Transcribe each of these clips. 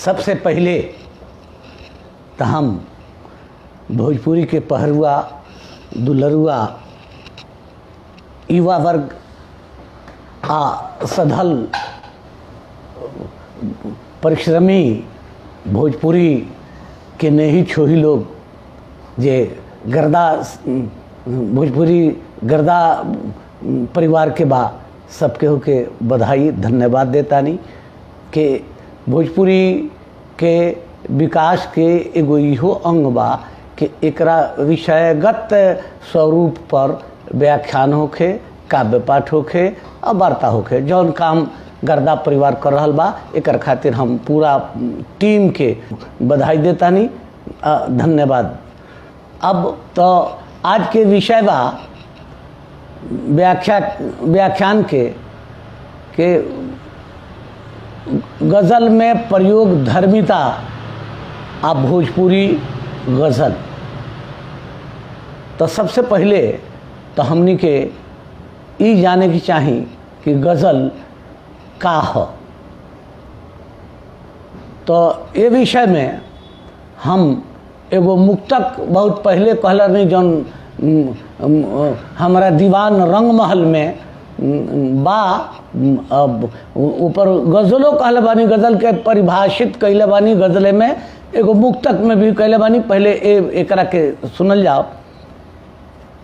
सबसे पहले तो हम भोजपुरी के पहरुआ दुलरुआ युवा वर्ग आ सधल परिश्रमी भोजपुरी के नहीं छोही लोग जे गर्दा भोजपुरी गर्दा परिवार के बा सबके होके बधाई धन्यवाद देतानी कि भोजपुरी के विकास के एगो इहो अंग बा कि एकरा विषयगत स्वरूप पर व्याख्यान होखे, काव्य पाठ होखे और वार्ता होखे। जौन काम गर्दा परिवार कर रहल बा एकर खातिर हम पूरा टीम के बधाई देतानी, धन्यवाद। अब तो आज के विषय बा व्याख्यान के गज़ल में प्रयोग धर्मिता आ भोजपुरी गज़ल। तो सबसे पहले तो हमनी के ई जाने की चाही कि गज़ल का है। तो ये विषय में हम एगो मुक्तक बहुत पहले कहला नहीं, जौन हमारा दीवान रंगमहल में बा ऊपर गज़लों कहले बानी, गज़ल के परिभाषित कैले बानी, गज़ले में एगो मुक्तक में भी कैले बानी। पहले एकरा के सुनल जाओ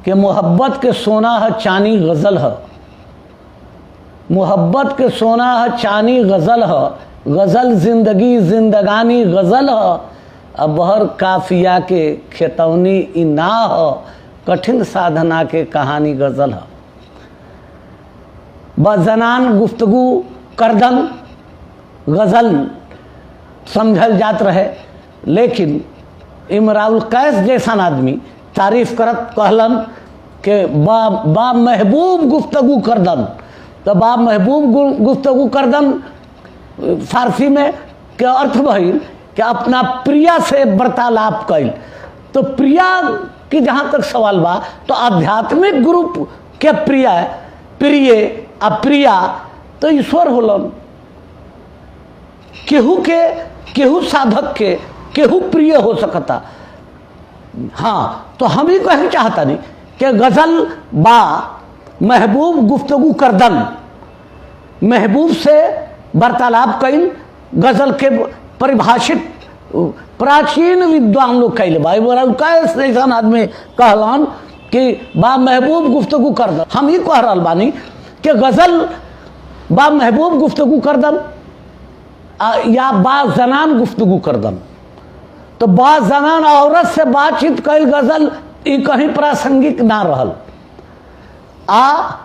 कि मोहब्बत के सोना है चानी गज़ल है, मोहब्बत के सोना है चानी गज़ल है, गज़ल जिंदगी जिंदगानी गज़ल है, अबहर काफिया के खेतौनी इना है, कठिन साधना के कहानी गज़ल है। बजनान गुफ्तगू करदन गज़ल समझल जात रहे, लेकिन इमराउल कैस जैसन आदमी तारीफ करत कहलन कि बा महबूब गुफ्तगू करदन। तो बा महबूब गुफ्तगू करदन फारसी में के अर्थ भइल कि अपना प्रिया से वार्तालाप कैल। तो प्रिया की जहाँ तक सवाल बा तो आध्यात्मिक ग्रुप के प्रिय अप्रिया तो ईश्वर होलन। केहू साधक के केहू प्रिय हो सकता। हाँ, तो हम ही कहना चाहता नहीं कि गज़ल बा महबूब गुफ्तगू करदन, महबूब से वार्तालाप कैल। गज़ल के परिभाषित प्राचीन विद्वान लोग कैले बा, कैसे ऐसा आदमी कहलन कि बा महबूब गुफ्तगू करदन। हम ही कह रहल बानी कि गज़ल बा महबूब गुफ्तगू करदन या बा जनान गुफ्तगू करदन। तो बा जनान औरत से बातचीत कैल गज़ल ई कहीं प्रासंगिक ना रहल।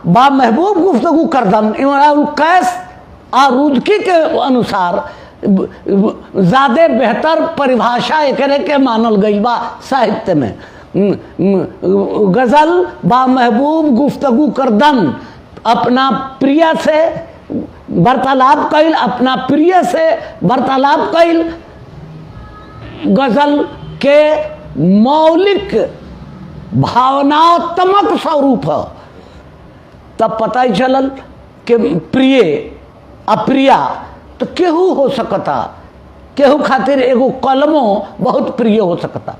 बा महबूब गुफ्तगू करदन इमरान कैस आ रुदकी के अनुसार ज़्यादा बेहतर परिभाषा एकरे के मानल गई बा साहित्य में। गज़ल बा महबूब गुफ्तगू करदन, अपना प्रिय से वार्तालाप कैल, अपना प्रिय से वार्तालाप कैल गज़ल के मौलिक भावनात्मक स्वरूप है। तब पता ही चलल कि प्रिय अप्रिया तो केहू हो सकता, केहू खातिर एगो कलमों बहुत प्रिय हो सकता।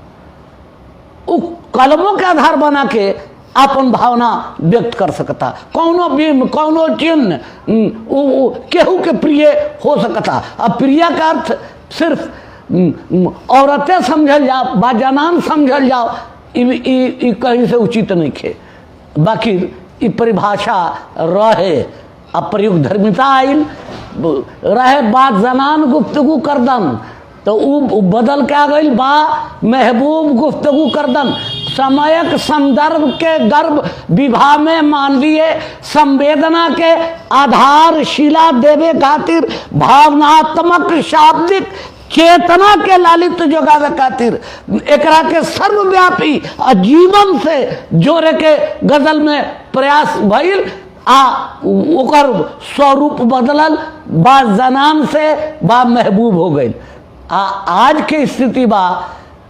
उ कलमों के आधार बना के अपन भावना व्यक्त कर सकता। कौनो बिंब कौनो चिन्ह केहू के प्रिय हो सकता। अब प्रिया का अर्थ सिर्फ औरतें समझल जाओ, बाजनान समझल जाओ, ई कहीं से उचित नहीं खे। बाकी ई परिभाषा रहे अब प्रयोग धर्मिता आइल रहे बात जनान गुफ्तगू करदन तो उ बदल के आ गई बा महबूब गुफ्तगू करदन। समयक संदर्भ के गर्भ विवाह में मानवीय संवेदना के आधारशिला देवे खातिर भावनात्मक शाब्दिक चेतना के लालित जोगावे खातिर एकरा के सर्वव्यापी जीवन से जोड़े के गज़ल में प्रयास भइल। ओकर स्वरूप बदलल, बा जनान से बा महबूब हो गई। आज के स्थिति बा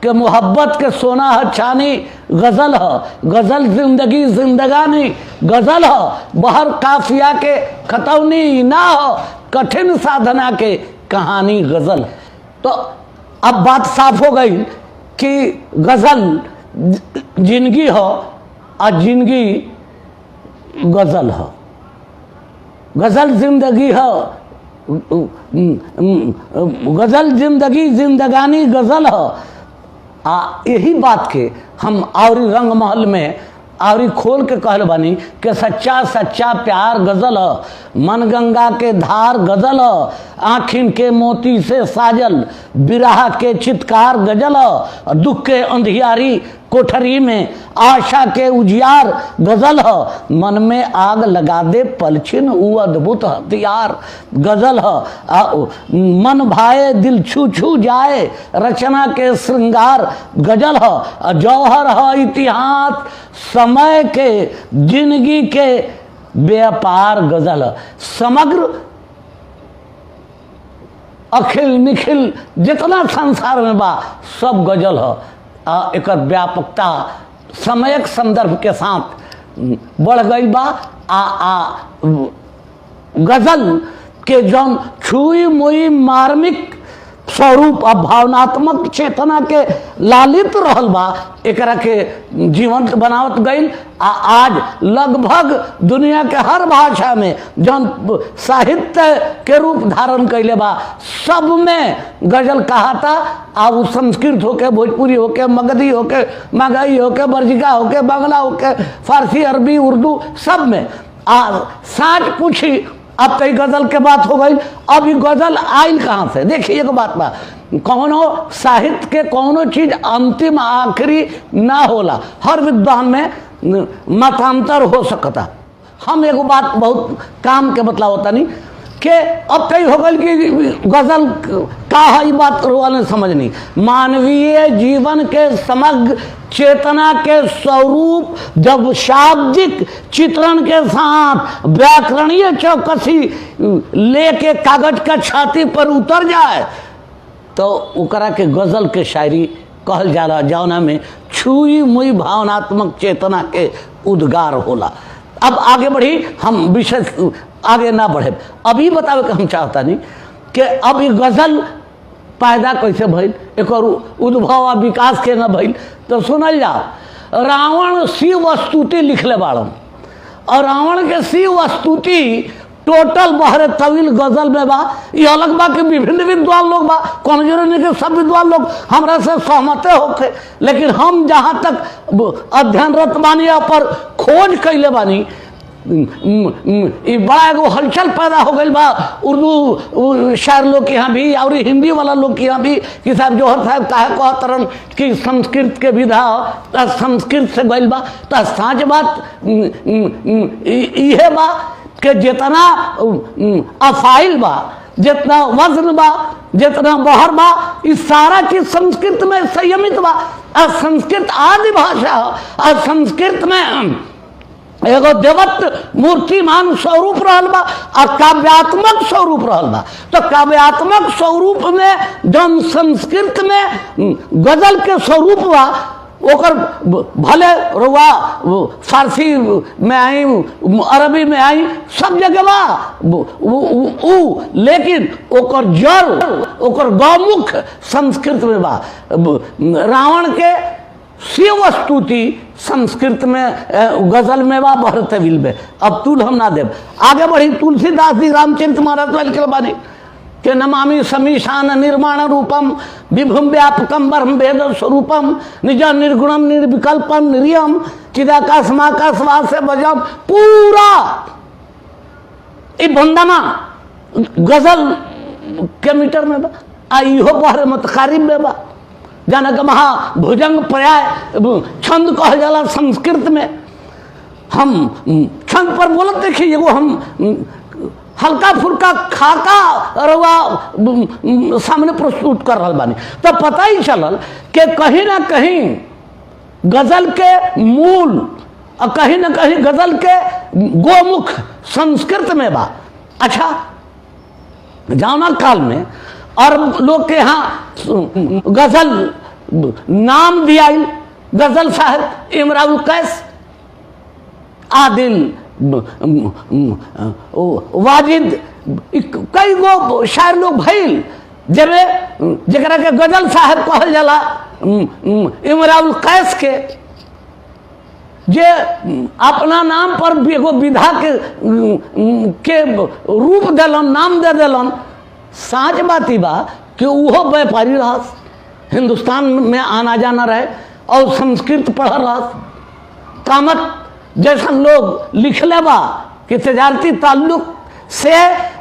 कि मोहब्बत के सोना है छानी गज़ल है, गज़ल जिंदगी जिंदगानी गज़ल है, बहर काफिया के खतौनी ना हो, कठिन साधना के कहानी गज़ल। तो अब बात साफ हो गई कि गजल जिंदगी हो और जिंदगी गजल हो, गजल जिंदगी हो, गजल जिंदगी जिंदगानी गजल हो। यही बात के हम आवरी रंग महल में आवरी खोल के कहल बानी कि सच्चा सच्चा प्यार गजल ह, मन गंगा के धार गजल ह, आँखिन के मोती से साजल बिरहा के चित्कार गजल ह, दुख के अंधियारी कोठरी में आशा के उजियार गजल ह, मन में आग लगा दे पलछिन ऊ अद्भुत हथियार गजल ह, मन भाए दिल छू छू जाए रचना के श्रृंगार गजल ह, जौहर ह इतिहास समय के जिंदगी के व्यापार गजल ह। समग्र अखिल निखिल जितना संसार में बा सब गजल ह। एक व्यापकता समयक संदर्भ के साथ बढ़ गई बा। गजल के जौन छुई मुई मार्मिक स्वरूप और भावनात्मक चेतना के लालित रहल बा एकरा के जीवंत बनावत गई। आज लगभग दुनिया के हर भाषा में जौन साहित्य के रूप धारण कैले बा सब में गजल कहाता। आ उ संस्कृत होके भोजपुरी होके मगधी होके मगही होके बर्जिका होके बांग्ला होके फारसी अरबी उर्दू सब में। साँच पूछी अब कई गजल के बात हो गई। अब ये गजल आयल कहाँ से? देखिए एक बात बा, कौनो साहित्य के कौनो चीज अंतिम आखिरी ना होला, हर विद्वान में मतांतर हो सकता। हम एगो बात बहुत काम के बतलावता नहीं कि अब कई हो गई कि गजल का है बात रोने समझ नहीं। मानवीय जीवन के समग्र चेतना के स्वरूप जब शाब्दिक चित्रण के साथ व्याकरणीय चौकसी लेके कागज का छाती पर उतर जाए तो उकरा के गजल के शायरी कहल जाला, जौना में छुई मुई भावनात्मक चेतना के उद्गार होला। अब आगे बढ़ी, हम विषय आगे ना बढ़े, अभी बतावे के हम चाहता नहीं कि अब ये गजल पैदा कैसे भइल, एक उद्भव और विकास के न भइल। तो सुनल जाओ, रावण शिव स्तुति लिखले बाड़न और रावण के शिव स्तुति टोटल बहरे तवील गजल में बा। ये अलग बा कि विभिन्न विद्वान लोग बा, कौन जरूरी नहीं कि सब विद्वान लोग हमरा से सहमते होके, लेकिन हम जहाँ तक अध्ययनरत बानी पर खोज कैले बानी बड़ा एगो हलचल पैदा हो गई बा उर्दू शायर लोग के यहाँ भी और हिंदी वाला लोग के यहाँ भी कि साहब जौहर साहब काहे कहतरन कि संस्कृत के विधा संस्कृत से गई बा। तो साँच बात इहे बा कि जितना अफाइल बा, जितना वजन बा, जितना बहर बा, इस सारा चीज संस्कृत में संयमित बा। और संस्कृत आदि भाषा और संस्कृत में एगो देवत्व मूर्तिमान स्वरूप रहल बा और काव्यात्मक स्वरूप रहल बा। तो काव्यात्मक स्वरूप में जौन संस्कृत में गजल के स्वरूप बा ओकर भले रुआ फारसी में आई, अरबी में आई, सब जगह बा लेकिन ओकर जड़ ओकर गौमुख संस्कृत में बा। रावण के शिव स्तुति संस्कृत में गजल में बा बहरतविल में। अब तुल हम ना देव, आगे बढ़ी। तुलसीदास जी रामचरित मानस के बानी के नमामि समीशान निर्माण रूपम विभुम व्यापकम ब्रह्म वेद स्वरूपम निज निर्गुणम निर्विकल्पम निर्यम चिदाकाशमाकाशवास से बजम। पूरा वंदना गजल के मीटर में बा। इहो बहरे मतकारिब में बा, जाना कि महाभुजंग पर्याय छंद कहल जाला संस्कृत में। हम छंद पर बोलत देखिए, एगो हम हल्का फुल्का खाका रवा सामने प्रस्तुत कर रहा बानी तो पता ही चलल कि कहीं ना कहीं गजल के मूल और कहीं ना कहीं गजल के गोमुख संस्कृत में बा। अच्छा, जावना काल में और लोग के यहाँ गजल नाम दिया, गजल साहब इमराउल कैस, आदिल वाजिद, कई गो शायर लोग भइल जब जरा के गजल साहब कहल जाला इमराउल कैस जे अपना नाम पर एगो विधा के रूप दिलन, नाम दे दिलन। साँच बात ही बा कि वो व्यापारी रहस, हिंदुस्तान में आना जाना रहे और संस्कृत पढ़ रहस। कामत जैसा लोग लिखले बा कि तजारती ताल्लुक से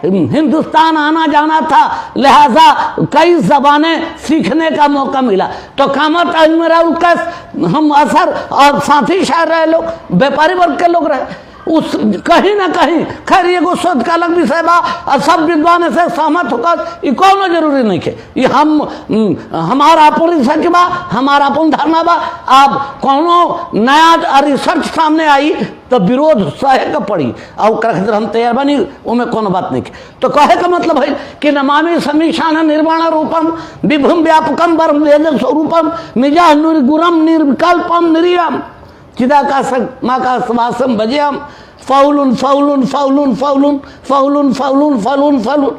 हिंदुस्तान आना जाना था, लिहाजा कई जबानें सीखने का मौका मिला। तो कामत इमराउल कैस हम असर और साथी शायर रहे लोग, व्यापारी वर्ग के लोग रहे। उस कहीं ना कहीं खैर एगो शोध का अलग विषय बा और सब विद्वान से सहमत होकर ये कोनो जरूरी नहीं है। ये हमारा अपन रिसर्च बा, हमारा अपन धारणा बा। अब कोनो नया रिसर्च सामने आई तो विरोध सहे के पड़ी और हम तैयार बनी, उनमें कोनो बात नहीं है। तो कहे का मतलब है कि नमामि समीशान निर्वाण रूपम विभुम व्यापकम वर्म वेद स्वरूपम निजा निर्गुरम निर्विकल्पम निरियम चिदाकाशं माकाशवासं भजेयम फौलुन फौलुन फौलुन फौलुन फौलुन फौलुन फौलुन फौलुन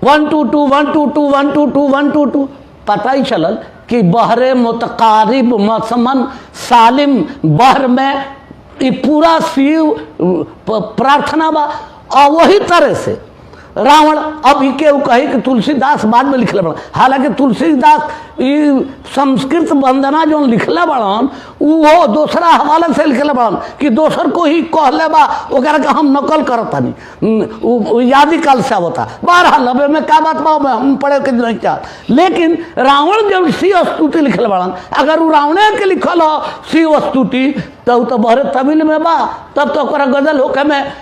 1 2 2 1 2 2 1 2 2 1 2 2। पता ही चलल कि बहरे मुतकारिब मसमन सालिम बहर में ये पूरा शिव प्रार्थना बा। और वही तरह से रावण अभी के कही कि तुलसीदास बाद में लिखले बड़ा, हालांकि तुलसीदास ये संस्कृत वंदना जो लिखले बड़न वो दूसरा हवाले से लिखले बड़न कि दोसर को ही कहले बा ओकरा के हम नकल करता नहीं, यादी काल से होता। बहरहाल अब में क्या बात बा हम पढ़े के नहीं चाह। लेकिन रावण जब शिव स्तुति लिखले बड़न, अगर वो रावणे के लिखल हो शिव स्तुति तो बहरे तमिल में बा, तब तो ओकरा गजल होके में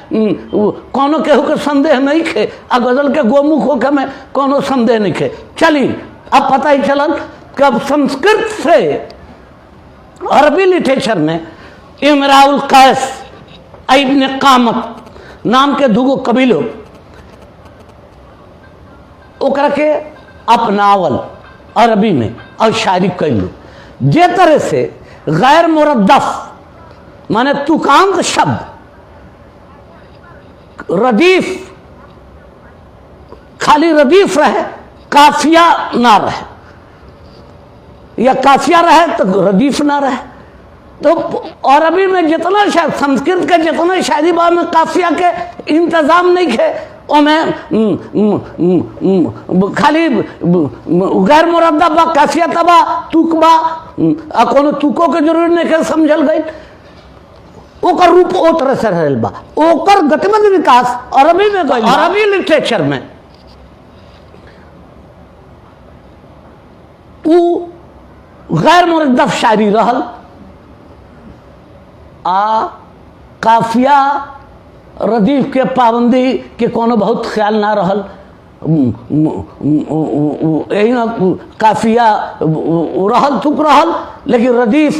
कोनो केहू के संदेह नहीं खे, आ गजल के गोमुख होके में कोनो संदेह नहीं खे। चलिए अब पता ही चलन कब संस्कृत से अरबी लिटरेचर में इमराउल कैस इब्न कामत नाम के दूगो कबीलो ओकरा के अपनावल अरबी में और शायरी कैलू। जे तरह से गैर मुरद्दफ माने तुकांत शब्द रदीफ खाली रदीफ रहे, काफिया ना रहे, या काफिया रहे तो रदीफ ना रहे। तो अरबी में जितना शायद संस्कृत के जितना शायरी बा में काफिया के इंतजाम नहीं है, में खाली गैर मुरद्दफ बा, काफिया तबा तुक बा, कोनो तुको के जरूरी नहीं है समझल गई। ओकर रूप ओ तरह से रहल बा, ओकर गतिमत विकास अरबी में गई। अरबी लिटरेचर में उ गैर मुरद्दफ शायरी रहल, आ काफिया रदीफ के पाबंदी के कोनो बहुत ख्याल ना रहल। यही ना काफिया रहल तुक रहल, लेकिन रदीफ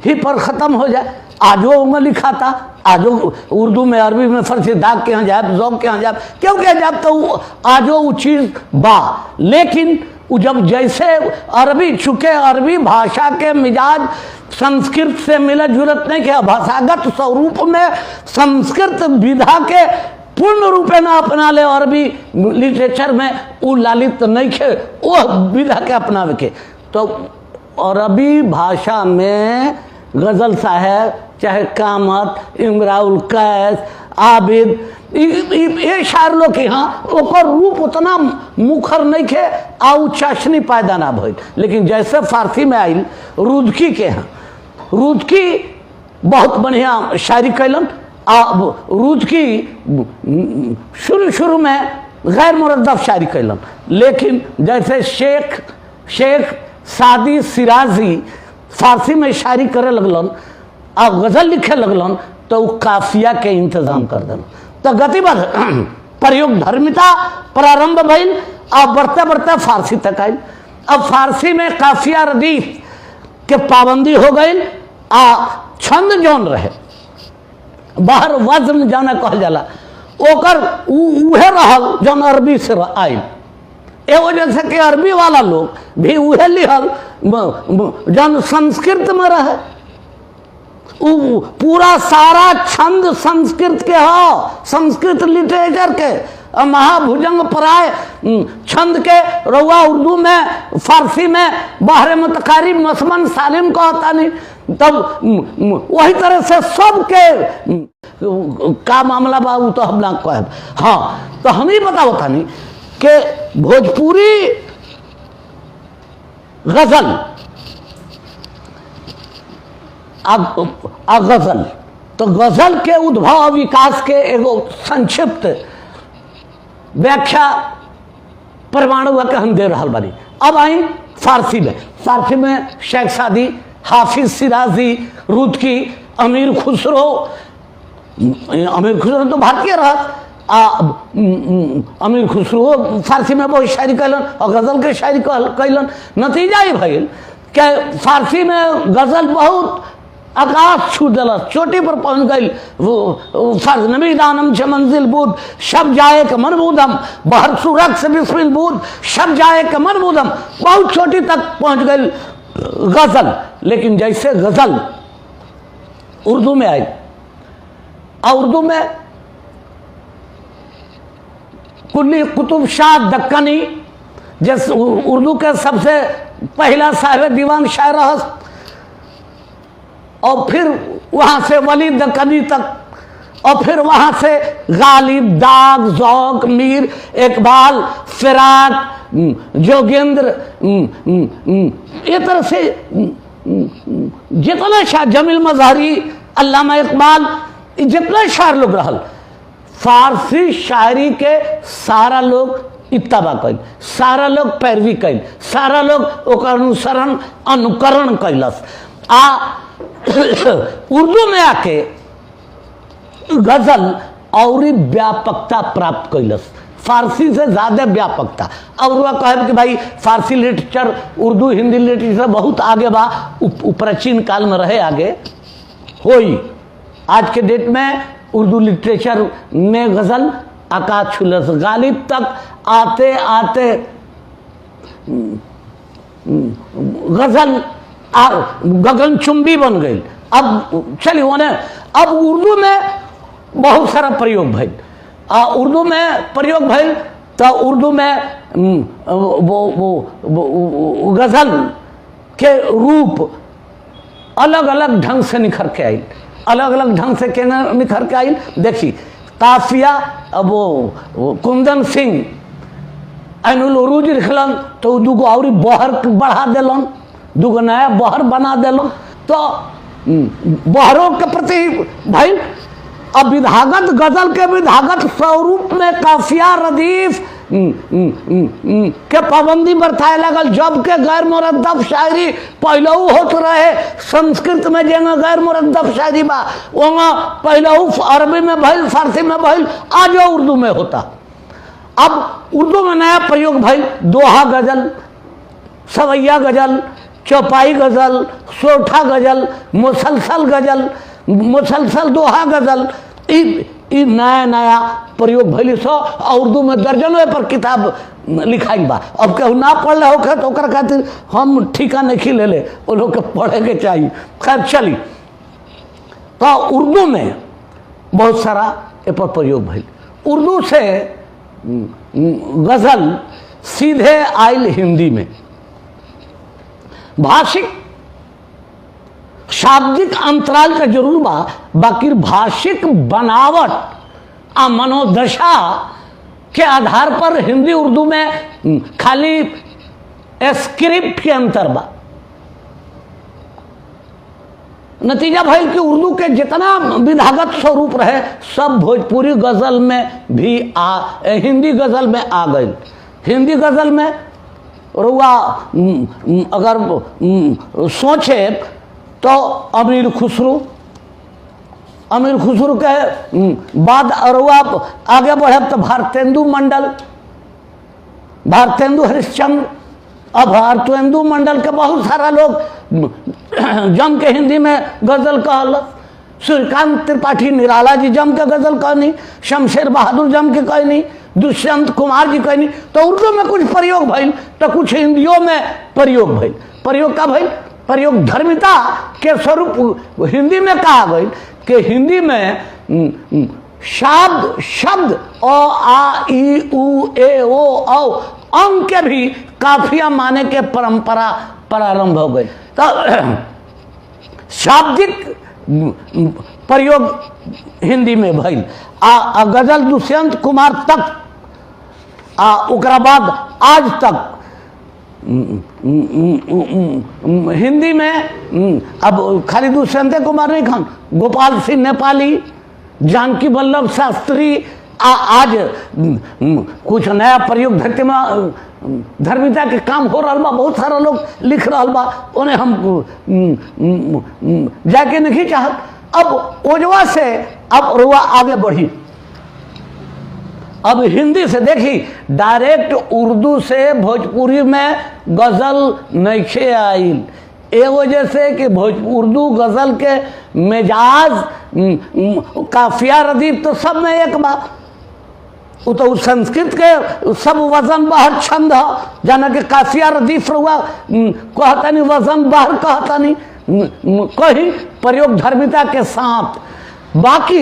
ही पर ख़त्म हो जाए। आजो में लिखा था, आजो उर्दू में अरबी में फर्सी दाग के यहाँ जाए जौक के यहाँ जाए क्यों क्या जाए तो आजो वो चीज़ बा। लेकिन जब जैसे अरबी चूँकि अरबी भाषा के मिजाज संस्कृत से मिलत जुलत नहीं के, भाषागत स्वरूप में संस्कृत विधा के पूर्ण रूपे न अपना ले अरबी लिटरेचर में वो लालित नहीं खे वो विधा के अपनावे के। तो अरबी भाषा में गज़ल साहब चाहे कामत इमराउल कैस आबिद ये शायर लोग के यहाँ ओकर रूप उतना मुखर नहीं खे आ चाशनी पैदा ना भइल। लेकिन जैसे फारसी में आयल रुदकी के यहाँ, रुदकी बहुत बढ़िया शायरी कैलन। रुदकी शुरू में गैर मुरद्दफ शायरी कैलन, लेकिन जैसे शेख सादी सिराजी फारसी में शायरी करे लगलन और गज़ल लिखे लगलन तो काफिया के इंतजाम कर देन। तो गतिबद्ध प्रयोग धर्मिता प्रारंभ भइल और बढ़ते बढ़ते फारसी तक आयल। अब फारसी में काफिया रदीफ के पाबंदी हो गई। आ छंद जौन रहे बाहर वज्र जाना कहल जाला ओकर उहे रहल जौन अरबी से आयल। ए वजह से कि अरबी वाला लोग भी उहे लिहल जौन संस्कृत में रहे। पूरा सारा छंद संस्कृत के हो, संस्कृत लिटरेचर के महाभुजंग पराय छंद के रउआ उर्दू में फारसी में बाहर मतकारी मसमन सालिम कहता नहीं, तब वही तरह से सबके का मामला बा तो हम ना कह। हाँ तो हम ही बताओ था नहीं कि भोजपुरी गजल गजल तो गजल के उद्भव विकास के एगो संक्षिप्त व्याख्या परमाणु के हम दे रहा बानी। अब आई फारसी में शेख सादी, हाफिज सिराजी, रुदकी, अमीर खुसरो तो भारतीय रहा। अमीर खुसरो फारसी में बहुत शायरी कैलन और गजल के शायरी कैलन। नतीजा ही भइल कि फारसी में गजल बहुत आकाश छू दिल, चोटी पर पहुंच गई। फर्ज नबी दानम से मंजिल बूद शब जाए के मन बूदम, बहर सुरख से बिस्मिल बूद शब जाए के मन बूदम, बहुत चोटी तक पहुंच गई गजल। लेकिन जैसे गजल उर्दू में आई और उर्दू में कुल्ली कुतुब शाह दक्कनी जैसे उर्दू के सबसे पहला साहिब दीवान शायर रहा, और फिर वहाँ से वली दक्कनी तक, और फिर वहाँ से गालिब, दाग, ज़ौक़, मीर, इकबाल, फिराक, जोगेंद्र, ये तरह से जितना शायर, जमील मज़हरी, अल्लामा इकबाल, जितना शायर लोग रहल, फारसी शायरी के सारा लोग इत्तबा कैल, सारा लोग पैरवी कैल, सारा लोग ओकर अनुकरण कैलस। उर्दू में आके गजल और व्यापकता प्राप्त कैलस, फारसी से ज्यादा व्यापकता। और वह कहे कि भाई फारसी लिटरेचर उर्दू हिंदी लिटरेचर बहुत आगे बा, प्राचीन काल में रहे आगे होई। आज के डेट में उर्दू लिटरेचर में गजल आकाश छुलस, गालिब तक आते आते गजल गगनचुंबी बन गई। अब चलिए उन्हें अब उर्दू में बहुत सारा प्रयोग भइल, उर्दू में प्रयोग भइल तो उर्दू में वो गजल के रूप अलग अलग ढंग से निखर के आई, अलग अलग ढंग से केना निखर के आई। देखी काफिया, अब वो कुंदन सिंह ऐनुल उरूज लिखलन तो दूगो और बहर बढ़ा दिलन, दूगो नया बहर बना दिलन, तो बहरों के प्रति भाई अब विधागत गजल के विधागत स्वरूप में काफिया, रदीफ के पाबंदी बरताए लगल। जब के गैर मुरद्दफ शायरी पहलू होत रहे संस्कृत में, जेना गैर मुरद्दफ शायरी बा वहाँ पहलू अरबी में भइल, फारसी में भइल, आज उर्दू में होता। अब उर्दू में नया प्रयोग भइल, दोहा गजल, सवैया गजल, चौपाई गजल, सोठा गजल, मुसलसल गजल, मुसलसल दोहा गजल, ई नया नया प्रयोग भइल। सो उर्दू में दर्जनों पर किताब लिखाई बा। अब केहू ना पढ़ले होखे तो ओकर खातिर हम ठीका नहीं ले ले, वो लोग के पढ़े के चाहिए। खैर चली, तो उर्दू में बहुत सारा ए पर प्रयोग भइल। उर्दू से गजल सीधे आयल हिंदी में, भाषिक शाब्दिक अंतराल का जरूर बा, बाकी भाषिक बनावट आ मनोदशा के आधार पर हिंदी उर्दू में खाली स्क्रिप्ट के अंतर बा। नतीजा भइल कि उर्दू के जितना विधागत स्वरूप रहे सब भोजपुरी गजल में भी हिंदी गजल में आ गई। हिंदी गजल में रुआ अगर सोचे तो अमीर खुसरो के बाद अरुआ आगे बढ़े तो भारतेंदु मंडल, भारतेंदु हरिश्चंद्र, अब भारतेंदु मंडल के बहुत सारा लोग जम के हिंदी में गजल कहल। सूर्यकांत त्रिपाठी निराला जी जम के गजल कहनी, शमशेर बहादुर जम के कहनी, दुष्यंत कुमार जी कहनी। तो उर्दू में कुछ प्रयोग भइल तो कुछ हिंदियों में प्रयोग भइल। प्रयोग का भइल, प्रयोग धर्मिता के स्वरूप हिंदी में कहा गई कि हिंदी में शब्द शब्द अ आ ई उ ए ओ औ अंग के भी काफिया माने के परंपरा प्रारंभ हो गई। तो शाब्दिक प्रयोग हिंदी में भइल। आ गजल दुष्यंत कुमार तक ओकरा बाद आज तक हिंदी में अब खाली दुष्यंत कुमार नहीं खान, गोपाल सिंह नेपाली, जानकी वल्लभ शास्त्री, आज कुछ नया प्रयोग धरती में धर्मिता के काम हो रहा बा, बहुत सारा लोग लिख रहा बा, उन्हें हम जाके नहीं चाहत। अब ओजवा से अब रुआ आगे बढ़ी, अब हिंदी से देखी डायरेक्ट उर्दू से भोजपुरी में गजल नहीं आइल, ए वजह से कि उर्दू गजल के मिजाज काफिया रदीफ तो सब में एक बा, वो तो संस्कृत के सब वजन बाहर छंद है, जाना कि काफिया रदीफ रुआ कहता नहीं, वजन बाहर कहता नहीं, कहीं प्रयोग धर्मिता के साथ। बाकी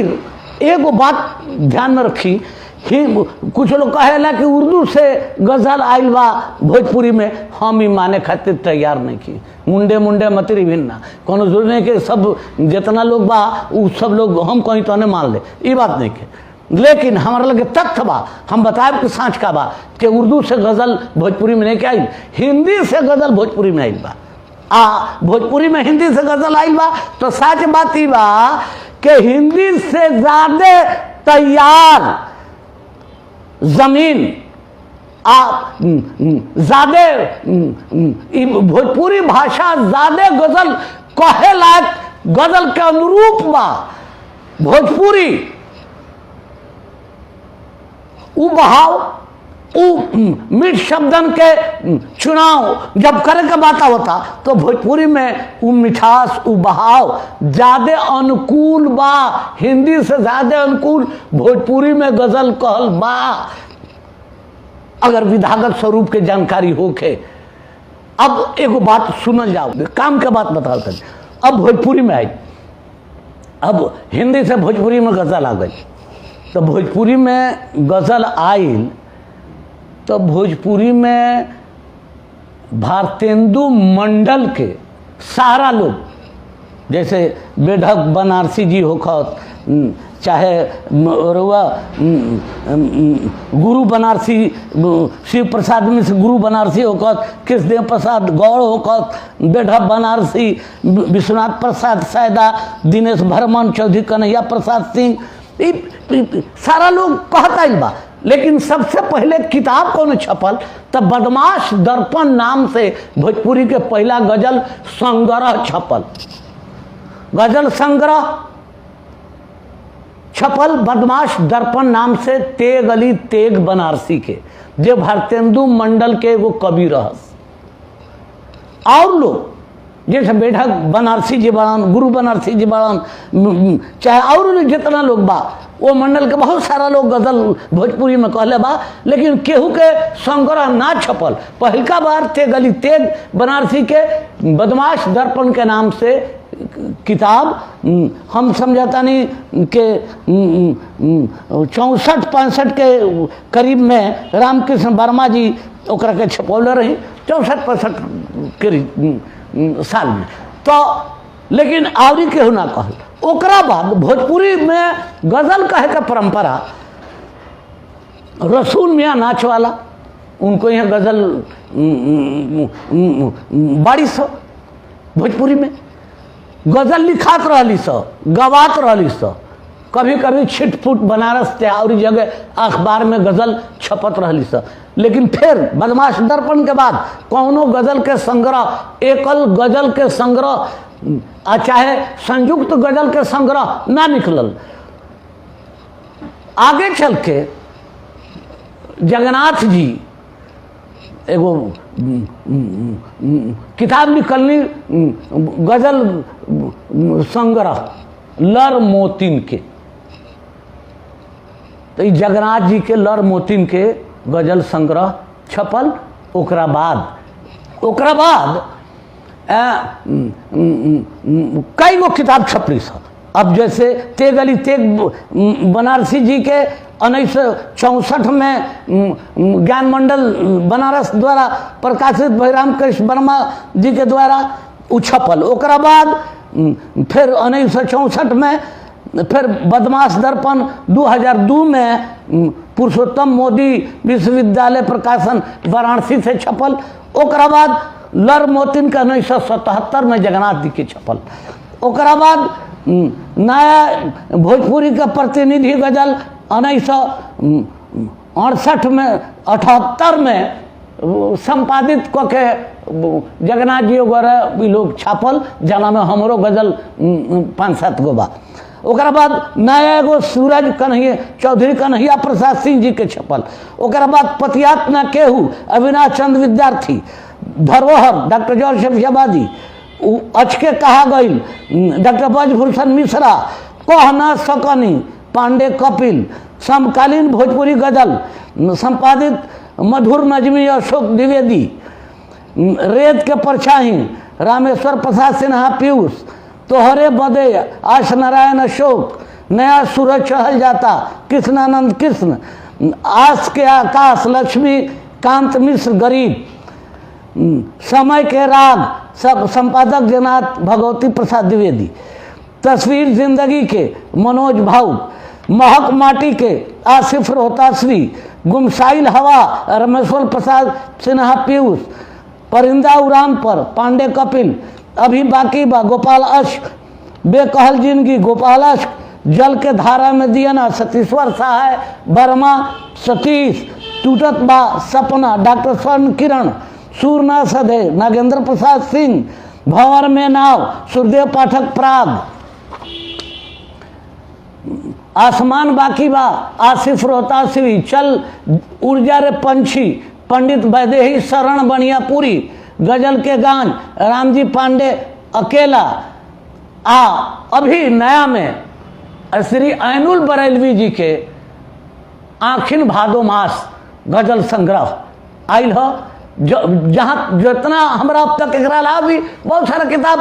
एगो बात ध्यान में रखी, कुछ लोग कहेला कि उर्दू से गजल आइल बा भोजपुरी में, हम ही माने खातिर तैयार नहीं की। मुंडे मुंडे मतरी भिन्ना, कोनो जरूरी नहीं कि सब जितना लोग बा वो सब लोग हम कहीं तो नहीं मान ले, ये बात नहीं के। लेकिन हमारा लगे तथ्य बा, हम बताए कि सांच का बा कि उर्दू से गजल भोजपुरी में नहीं आइल, हिंदी से गजल भोजपुरी में आइल बा। भोजपुरी में हिंदी से गजल आइल बा, तो सच बात ही बा कि हिंदी से ज्यादा तैयार जमीन ज्यादा भोजपुरी भाषा ज्यादा गजल कहे लायक, गजल के अनुरूप बा भोजपुरी। उ बहाव, उ मीठ शब्दन के चुनाव जब करे के बात होता तो भोजपुरी में उ मिठास, उ बहाव ज्यादा अनुकूल बा, हिंदी से ज्यादा अनुकूल भोजपुरी में गजल कहल बा, अगर विधागत स्वरूप के जानकारी होके। अब एगो बात सुनल जाओ, काम के बात बताओ कर। अब भोजपुरी में आई, अब हिंदी से भोजपुरी में गजल आ गई, तो भोजपुरी में गजल आइल तो भोजपुरी में भारतेंदु मंडल के सारा लोग, जैसे बेढक बनारसी जी होखत, चाहे रुआ गुरु बनारसी शिव प्रसाद मिश्र गुरु बनारसी होखत, कृष्णदेव प्रसाद गौड़ होखत, बेढक बनारसी विश्वनाथ प्रसाद सैदा, दिनेश भरमन, चौधरी कन्हैया प्रसाद सिंह, सारा लोग कहता ही बा। लेकिन सबसे पहले किताब कौन छपल, तब बदमाश दर्पण नाम से भोजपुरी के पहला गजल संग्रह छपल, गजल संग्रह छपल बदमाश दर्पण नाम से, तेग अली तेग बनारसी के, जो भारतेंदु मंडल के वो कवि रहस। और लोग जैसे बेढक बनारसी जी बड़न, गुरु बनारसी जी बड़न, चाहे और जितना लोग बा, वो मंडल के बहुत सारा लोग गजल भोजपुरी में कहले बा, लेकिन केहू के संग्रह ना छपल। पहलका बार तेग अली तेग बनारसी के बदमाश दर्पण के नाम से किताब, हम समझाता नहीं कि 64-65 के करीब में रामकृष्ण वर्मा जी ओकरा के छपौले रही, 64-65 के साल में। तो लेकिन आवरी केहू ना कहल। ओकरा बाद भोजपुरी में गजल कहे का परंपरा, रसूल मियाँ नाच वाला, उनको यहाँ गजल बाड़ी सौ भोजपुरी में गजल लिखात रही सौ, गवात रही सौ, कभी कभी छिटफुट बनारस से और जगह अखबार में गजल छपत रही सौ। लेकिन फिर बदमाश दर्पण के बाद कौनो गजल के संग्रह, एकल गजल के संग्रह चाहे संयुक्त गजल के संग्रह ना निकलल। आगे चल के जगन्नाथ जी एगो किताब निकलनी गजल संग्रह लर मोतिन के, तो जगन्नाथ जी के लर मोतिन के गजल संग्रह छपल। ओकरा बाद कई गो किताब छपली सब, अब जैसे तेग अली तेग बनारसी जी के 1964 में ज्ञान मंडल बनारस द्वारा प्रकाशित भैराम कृष्ण वर्मा जी के द्वारा उ छपल। ओकरा बाद फिर 1964 में फिर बदमाश दर्पण 2002 में पुरुषोत्तम मोदी विश्वविद्यालय प्रकाशन वाराणसी से छपल। ओकरा बाद लर मोतिन का 1977 में जगन्नाथ जी के छपल। ओकरा बाद नया भोजपुरी का प्रतिनिधि गजल 1968 में 78 में संपादित क के जगन्नाथ जी वगैरह भी लोग छापल, जना में हमरो गजल 5-7 गो बा। ओकरा बाद नया एगो सूरज कन्हैया चौधरी कन्हैया प्रसाद सिंह जी के छपल। ओकरा बाद पतियात न केहू अविनाश चंद्र विद्यार्थी, धरोहर डॉक्टर जॉर्ज शफियाबादी, अचके कहा गई डॉक्टर ब्रजभूषण मिश्रा, कह न सकनी पांडे कपिल, समकालीन भोजपुरी गजल संपादित मधुर नजमी अशोक द्विवेदी, रेत के परछाई रामेश्वर प्रसाद सिन्हा पीयूष, तोहरे बदे आश नारायण अशोक, नया सूरज चढ़ल जाता कृष्णानंद कृष्ण, आस के आकाश लक्ष्मी कांत मिश्र गरीब, समय के राग सब संपादक जगन्नाथ भगवती प्रसाद द्विवेदी, तस्वीर जिंदगी के मनोज भाऊ, महक माटी के आसिफ रोहताश्री, गुमसाइल हवा रामेश्वर प्रसाद सिन्हा पीयूष, परिंदा उड़ान पर पांडे कपिल, अभी बाकी बा गोपाल अश्क, बेकहल जिंदगी गोपाल अश्क, जल के धारा में दियना सतीश्वर सहाय वर्मा सतीश, टूटत बा सपना डॉक्टर स्वर्ण किरण, सूरना सधे नागेंद्र प्रसाद सिंह, भंवर में नाव सुरदेव पाठक प्राग, आसमान बाकी बा आसिफ रोहताश्री, चल ऊर्जा रे पंछी पंडित वैदेही शरण बनियापुरी, गजल के गांज रामजी पांडे अकेला। अभी नया में श्री ऐनुल बरेलवी जी के आखिन भादो मास गजल संग्रह आयल हो, जहाँ जितना हमरा अब तक एक भी बहुत सारा किताब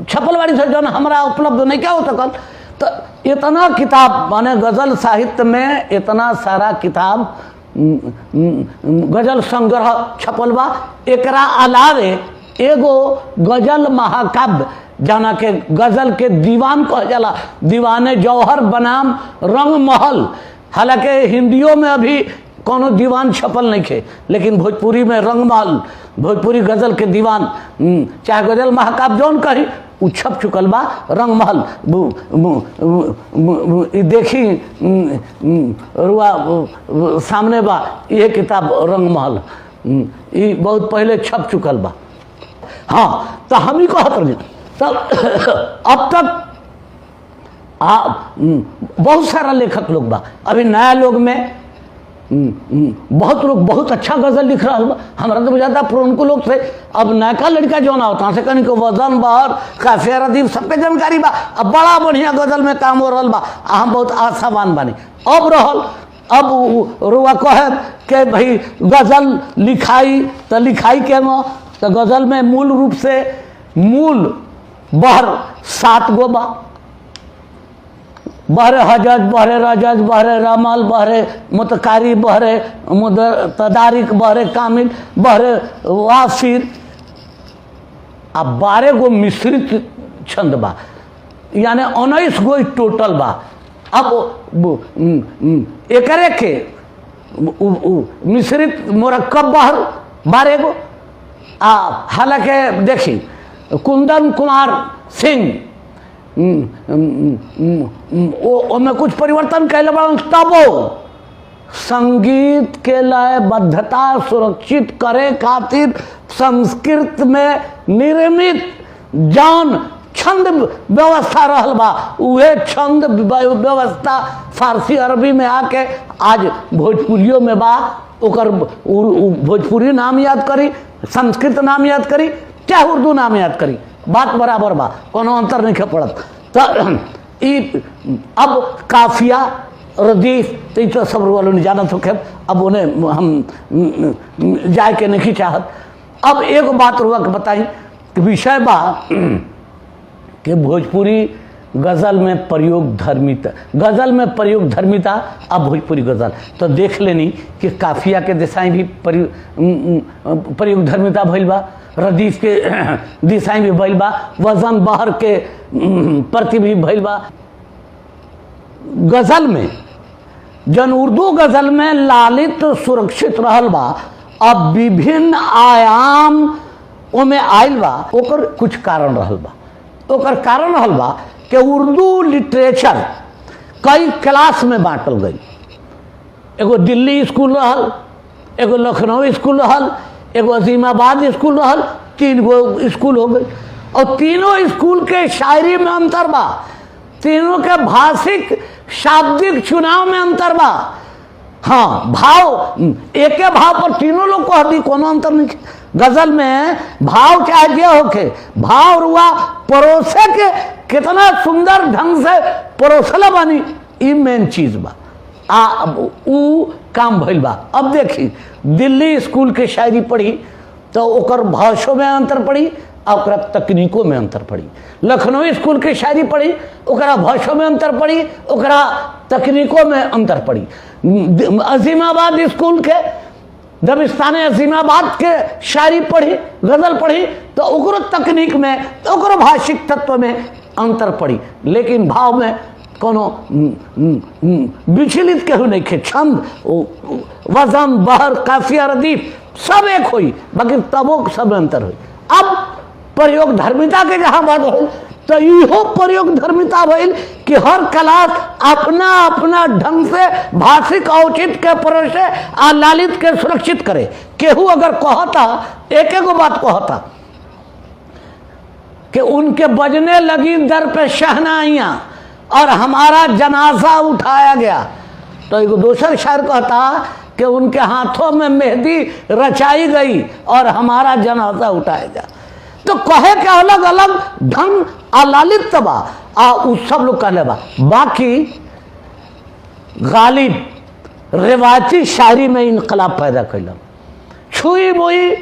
छपल बाड़ी से जो हमारा उपलब्ध नहीं क्या हो सकल। तो इतना किताब माने गजल साहित्य में इतना सारा किताब गजल संग्रह छपल बा। एकरा अलावे एगो गजल महाकाव्य जाना के गजल के दीवान कह जाला, दीवाने जौहर बनाम रंग महल। हालांकि हिंदियों में अभी कोनो दीवान छपल नहीं थे, लेकिन भोजपुरी में रंगमहल भोजपुरी गजल के दीवान चाहे गजल महाकाव्य जौन कही उ छप चुकल बा। रंगमहल देखी रुआ सामने बा, ये किताब रंगमहल ये बहुत पहले छप चुकल बा। हाँ तो हम ही कहत रही तब अब तक बहुत सारा लेखक लोग बा। अभी नया लोग में बहुत लोग बहुत अच्छा गजल लिख रहा है। हमारा तो बुझाता पुरनको लोग से अब नयका लड़का जो ना होता से कहीं को वजन बहर काफिया रदीफ सबके जानकारी बा। अब बड़ा बढ़िया गजल में काम हो रहा बा, हम बहुत आशावान बानी। अब रहल अब रुआ कहे के भाई गजल लिखाई तो लिखाई के न तो गजल में मूल रूप से मूल बहर 7 गो बा। बहरे हजज, बहरे रजज, बहरे रमल, बहरे मुतकारी, बहरे तदारिक, बहरे कामिल, बहरे वासिर। अब 12 गो मिश्रित छंद बा, यानी 19 गो टोटल बा। अब एकरे के मिश्रित मुरक्कब बहर 12 गो। हालांकि देखी कुंदन कुमार सिंह में कुछ परिवर्तन कैले बड़न, तबो संगीत के लयबद्धता सुरक्षित करे खातिर संस्कृत में निर्मित जौन छंद व्यवस्था रहल बा उहे छंद व्यवस्था फारसी अरबी में आके आज भोजपुरियों में बा। ओकर भोजपुरी नाम याद करी, संस्कृत नाम याद करी, चाहे उर्दू नाम याद करी, बात बराबर बा, कोनो अंतर नहीं पड़त। तो अब काफिया रदीफ तो सब वालों ने जानत हो, अब उन्हें हम जाए के नहीं चाहत। अब एक बात रुआ के बताई कि विषय बा कि भोजपुरी गज़ल में प्रयोग धर्मिता, गज़ल में प्रयोग धर्मिता। अब भोजपुरी गज़ल तो देख लेनी कि काफिया के दिशाएं भी प्रयोग धर्मिता भइल बा, रदीफ के दिशाएं भी भइल बा, वजन बहर के प्रति भी भइल बा। गज़ल में जन उर्दू गज़ल में लालित सुरक्षित रहल बा, अब विभिन्न आयाम ओमे आयल बा। ओकर कुछ कारण रहल बा। ओकर कारण रहल बा कि उर्दू लिटरेचर कई क्लास में बांटल गई। एगो दिल्ली स्कूल रहल, एगो लखनऊ स्कूल रहल, एगो अजीमाबाद स्कूल रहल, 3 गो स्कूल हो गई। और तीनों स्कूल के शायरी में अंतर बा, तीनों के भाषिक शाब्दिक चुनाव में अंतर बा। हाँ, भाव एक भाव पर तीनों लोग कह दी, कोनो अंतर नहीं। गजल में भाव चाहे दिया होके, भाव रुआ परोसे के कितना सुंदर ढंग से परोसला बानी, ई मेन चीज बा। ऊ काम भइल बा। अब देखी दिल्ली स्कूल के शायरी पढ़ी तो ओकर भाषों में अंतर पड़ी, ओकरा तकनीकों में अंतर पड़ी। लखनऊ स्कूल के शायरी पढ़ी, ओकरा भाषों में अंतर पड़ी, ओकरा तकनीकों में अंतर पड़ी। अजीमाबाद स्कूल के दबिस्तान अजीमाबाद के शायरी पढ़ी, गजल पढ़ी तो ओकरो तकनीक में, ओकरो भाषिक तत्व में अंतर पड़ी, लेकिन भाव में कोनो विचलित केहू नहीं खे। छंद, वजन, बहर, काफिया, रदीफ सब एक हुई, बाकी तबो सब अंतर हुई। अब प्रयोग धर्मिता के जहां बात हो तो इहो प्रयोग धर्मिता भइल कि हर क्लास अपना अपना ढंग से भाषिक औचित्य के परोसे आ लालित के सुरक्षित करे। केहू अगर कहता, एक एक बात कहता कि उनके बजने लगी दर पे शहनाइयां और हमारा जनाजा उठाया गया, तो एक दूसर शायर कहता कि उनके हाथों में मेहंदी रचाई गई और हमारा जनाजा उठाया गया। तो कहे के अलग अलग ढंग अलालित तबा उ सब लोग कहले बा। बाकी गालिब रिवायती शायरी में इनकलाब पैदा कैलन। छुई मुई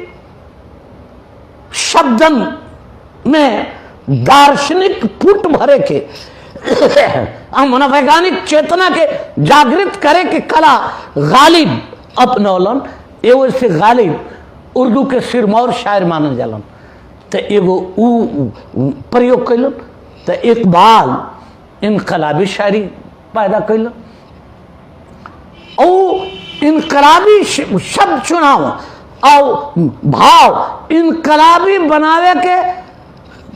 शब्दन में दार्शनिक पुट भरे के मनोवैज्ञानिक चेतना के जागृत करे के कला गालिब अपनौलन। एगो से गालिब उर्दू के सिरमौर शायर मानल जालन। तो एगो प्रयोग कैलन। तो इकबाल इनकलाबी शायरी पैदा कैलन। और इनकलाबी शब्द चुनाव और भाव इनकलाबी बनावे के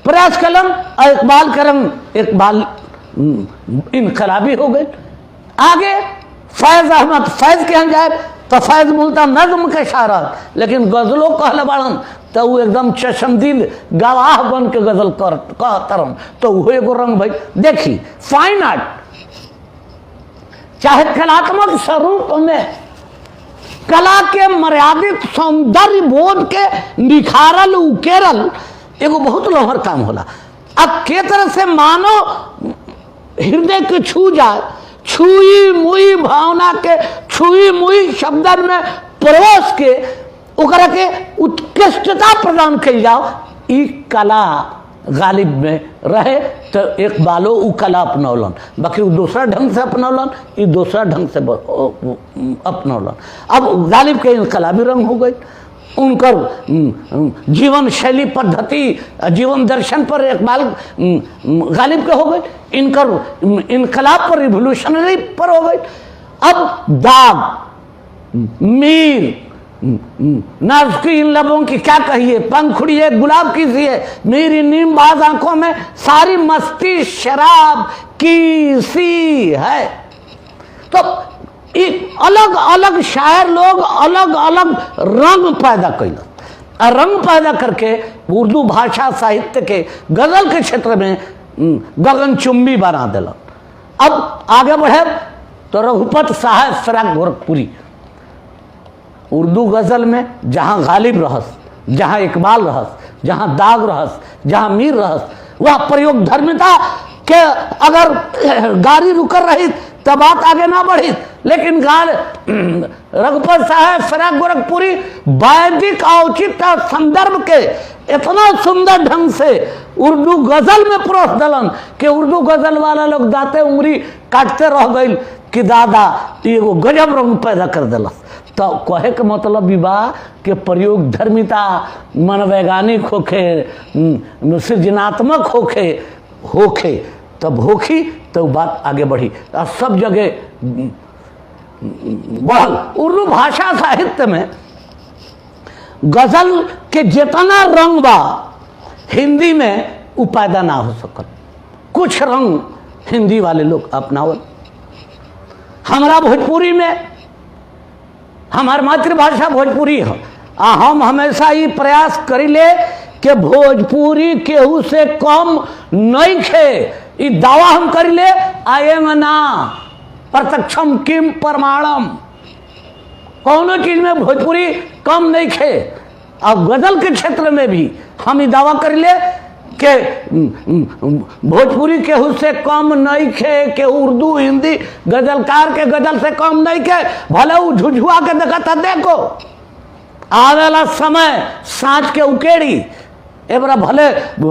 प्रयास कलन। और इकबाल करम, इकबाल इनकलाबी हो गए। आगे फैज अहमद, फैज के यहाँ जाए तो फैज बोलता नज्म के शायर, लेकिन गजलों कहले बाड़न तो वो एकदम चशमदीद गवाह बन के गजल कहतरन। तो वो एगो रंग भाई देखी फाइन आर्ट चाहे कलात्मक स्वरूप में कला के मर्यादित सौंदर्य बोध के निखारल उकेरल एगो बहुत लोहर काम होला। अब के तरह से मानो हृदय के छू जाए, छुई मुई भावना के छुई मुई शब्दन में परोस के ओकरा के उत्कृष्टता प्रदान कल जाओ। ई कला गालिब में रहे तो एक बालो उ कला अपनौलन, बाकी वो दूसरा ढंग से अपनौलन, ये दूसरा ढंग से अपनौलन। अब गालिब के इनकलाबी रंग हो गई। उनकर जीवन शैली पद्धति जीवन दर्शन पर इकबाल गालिब के हो गए। इनकर इनकलाब पर रिवोल्यूशनरी पर हो गई। अब दाग मीर नाज़ इन लबों की क्या कहिए, पंखुड़िए गुलाब की सी है, मेरी नीमबाज आंखों में सारी मस्ती शराब की सी है। तो अलग अलग शायर लोग अलग अलग रंग पैदा कैलन। रंग पैदा करके उर्दू भाषा साहित्य के गजल के क्षेत्र में गगनचुंबी बना दिलन। अब आगे बढ़े तो रघुपत साहब फिराक गोरखपुरी उर्दू गजल में जहाँ गालिब रहस, जहाँ इकबाल रहस, जहाँ दाग रहस, जहाँ मीर रहस, वह प्रयोग धर्मिता के अगर गाड़ी रुकर रही तो बात आगे ना बढ़ी। लेकिन रघुपत साहब फिराक गोरखपुरी वैदिक औचित्य संदर्भ के इतना सुंदर ढंग से उर्दू गजल में परोस दलन कि उर्दू गजल वाला लोग दाते उंगली काटते रह गई कि दादा एगो गजब रंग पैदा कर दिलस। तो कहे के मतलब विवाह के प्रयोग धर्मिता मनोवैज्ञानिक होखे, सृजनात्मक होखे तब होखी तो बात आगे बढ़ी। और सब जगह बढ़ल। उर्दू भाषा साहित्य में गजल के जितना रंग बा हिंदी में वो पैदा ना हो सकल। कुछ रंग हिंदी वाले लोग अपनावल। हमारा भोजपुरी में, हमार मातृभाषा भोजपुरी है, हम हमेशा ये प्रयास करिले कि भोजपुरी केहू से कम नहीं खे। ये दावा हम करिले आएम ना प्रत्यक्षम किम प्रमाणम। कौनो चीज में भोजपुरी कम नहीं खे। और गजल के क्षेत्र में भी हम ये दावा करिले कि भोजपुरी केहू से कम नहीं खे, के उर्दू हिंदी गजलकार के गजल से कम नहीं खे। भले वो झुझुआ के देखा देखो आवेला समय साँझ के उकेड़ी एबरा भले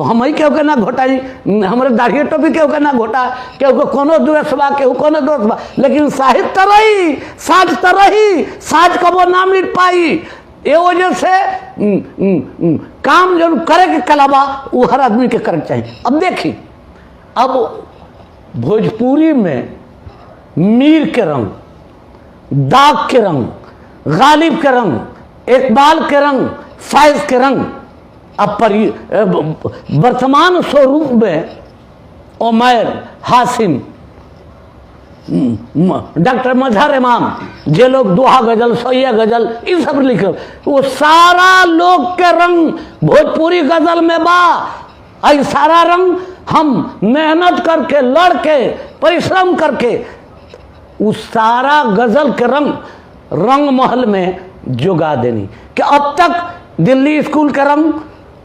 हम ही केहू के ना घोटाई, हमारे दाढ़ी टोपी केहू के ना घोटा, केहू को कोनो दोष बा, केहू कोनो दोष बा, लेकिन साहित्य तो रही, साँझ तो रही, साँझ कबो ना मिट पाई। ये वजह से काम जो करे के कलाबा वो हर आदमी के करे चाहिए। अब देखिए, अब भोजपुरी में मीर के रंग, दाग के रंग, गालिब के रंग, इकबाल के रंग, फैज के रंग अब वर्तमान स्वरूप में उमैर, हासिम, डॉक्टर मजहर इमाम, जे लोग दोहा गजल, सोया गजल ये सब लिखे, वो सारा लोग के रंग भोजपुरी गजल में बा। आई सारा रंग हम मेहनत करके, लड़ के, परिश्रम करके उस सारा गजल के रंग महल में जुगा देनी। कि अब तक दिल्ली स्कूल का रंग,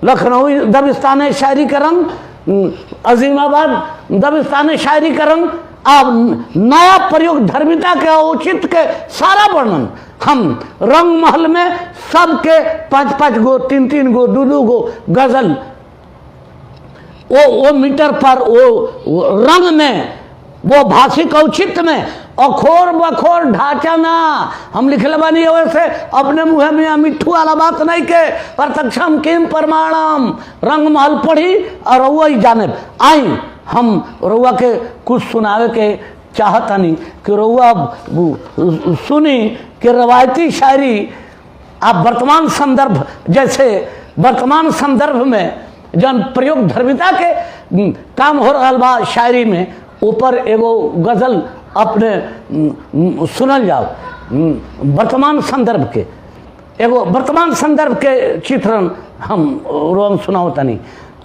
लखनऊ दबिस्तान शायरी का रंग, अजीमाबाद दबिस्तान शायरी का रंग, अब नया प्रयोग धर्मिता के, औचित्य के सारा वर्णन हम रंग महल में सबके 5-5 गो, 3-3 गो, 2-2 गो गजल वो मीटर पर वो रंग में, वो भाषिक औचित्य में अखोर बखोर ढांचा ना हम लिखले बानी। वैसे अपने मुँह में मिठू वाला बात नहीं के प्रत्यक्षम किम प्रमाणम। रंग महल पढ़ी और वही जाने आई। हम रउआ के कुछ सुनावे के चाहतानी कि रउआ सुनी कि रवायती शायरी आप वर्तमान संदर्भ, जैसे वर्तमान संदर्भ में जन प्रयोग धर्मिता के काम हो रहा बा शायरी में, ऊपर एगो गजल अपने सुनल जाओ। वर्तमान संदर्भ के एगो वर्तमान संदर्भ के चित्रण हम रोम सुनाओ तनी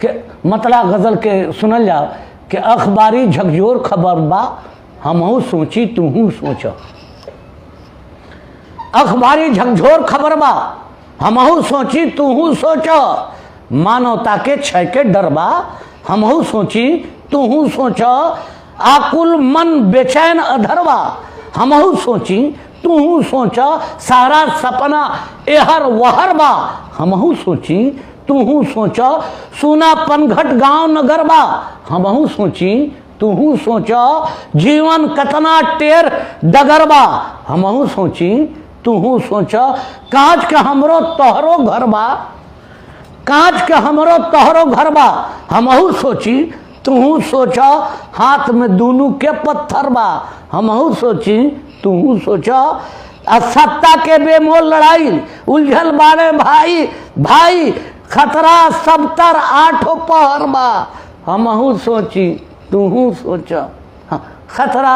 कि मतला गजल के सुनल जाओ कि अखबारी झकझोर खबर बा हमहू सोची तूहू सोच। अखबारी झकझोर खबर बा हमहू सोची तूहू सोच। मानवता के क्षय के डर बा हमहू सोची तूहू सोच। आकुल मन बेचैन अधरवा हमहू सोची तूहू सोच। सारा सपना एहर वहर बा हमहू सोची तूहू सोच। सुना पनघट गांव नगर बा हमहू सोची तूहू सोच। जीवन कतना टेर डगर बा हमहू सोची तूहू सोच। कांच के हमरो तोहरो घर बा, कांच के हमरो तोहरो घर बा हमहू सोची तूहू सोच। हाथ में दोनों के पत्थर बा हमहू सोची तूहू सोच। सत्ता के बेमोल लड़ाई उलझल बारे भाई भाई, खतरा सबतर आठों पहर बा हमहू सोची तूहू सोच। खतरा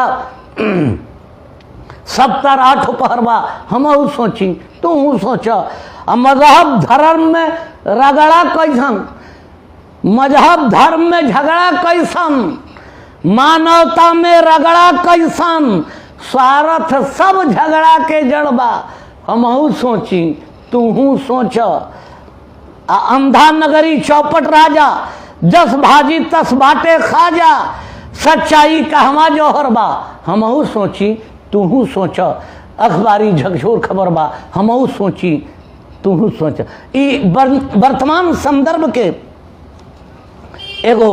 सबतर आठों पहर बा हमहू सोची तूहू सोच। मजहब धर्म में रगड़ा कैसन, मजहब धर्म में झगड़ा कैसन, मानवता में रगड़ा कैसन। स्वार्थ सब झगड़ा के जड़बा हमहू सोची तूहू सोच। अंधा नगरी चौपट राजा, जस भाजी तस बाटे खाजा। सच्चाई कहवा जौहर बा हमहू सोची तूहू सोच। अखबारी झकझोर खबर बा हमहू सोची तू सोच। ई वर्तमान संदर्भ के एगो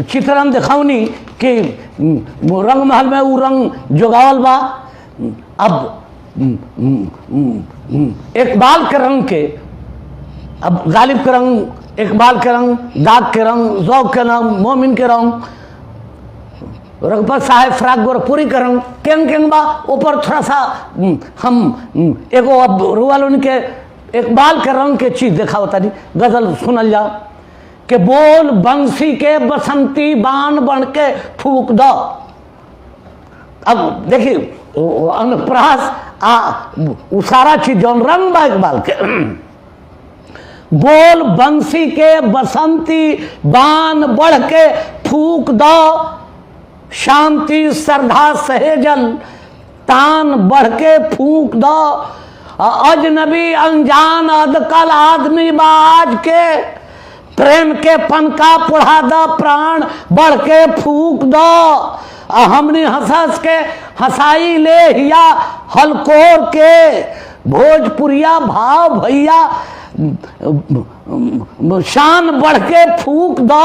चित्रण दिखावनी कि रंग महल में वो रंग जोगावल बा। अब इकबाल के रंग के, अब गालिब के रंग, इकबाल के रंग, दाग के रंग, ज़ौक़ के रंग, मोमिन के रंग, रघुपत साहेब फ्राक गोरखपुरी के रंग केंग बा। ऊपर थोड़ा सा हम एगो अब रुआल उनके इकबाल के रंग के चीज देखा होता नहीं। गजल सुनल जाओ कि बोल बंसी के बसंती बाण बन के फूक दो। अब देखिए अनुप्रास वो सारा चीज जौन रंग बा इकबाल के, बोल बंसी के बसंती बाण बढ़ के फूक दो, शांति श्रद्धा सहेजल तान बढ़ के फूक दो, अजनबी अनजान अदकल आदमी बाज के प्रेम के पनका पुढ़ा दो, प्राण बढ़ के फूक दो, हमने हंस के हंसाई ले हिया हलकोर के, भोजपुरिया भाव भैया शान बढ़ के फूक दो।